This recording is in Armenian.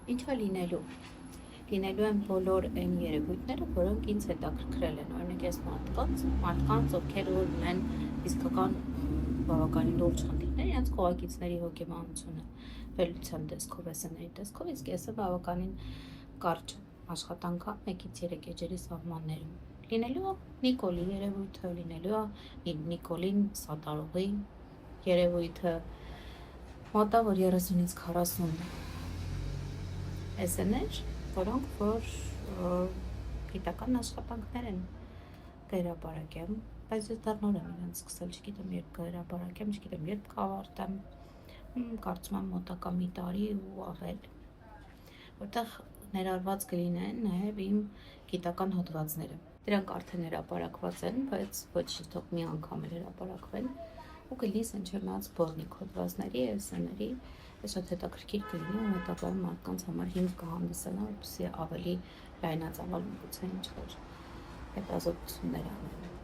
Ինչա լինելու են բոլոր այն երևույթները, որոնք ինձ հետաքրքրել են, օրինակ այս մարդկանց, ովքեր որ ունեն իսկական բավականին լուրջ խնդիրներ, իրենց կողակիցների հոգեբանությունը վերլուծության տեսքով, SN-ների տեսքով, իսկ եսը բավականին կարճ աշխատանքա 1-ից 3 էջերի սահմաններում։ Լինելու է Նիկոլի երևույթը, լինելու է Նիկոլին սատարողի երևույթը, մոտա որ 30-ից 40 SN-ներ, որոնք որ գիտական աշխատանքներ են կհրապարակեմ, բայց ես դեռ նոր եմ իրենց սկսել, չգիտեմ երբ կհրապարակեմ, չգիտեմ երբ կավարտեմ, կարծում եմ մոտակա մի տարի ու ավել, որտեղ ներառված կլինեն նաև իմ գիտական հոդվածները։ Դրանք արդեն հրապարակված են, բայց ոչ թող մի անգամ էլ հրապարակվեն ու կլինի Սենչերնած Բորնիկ հոդվածների, SN-ների, շատ հետաքրքիր կլինի ու հետագայում մարդկանց համար հիմք կհանդիսանա, որպեսզի ավելի լայնածավալ գուցե ինչ-որ հետազոտություններ անեն։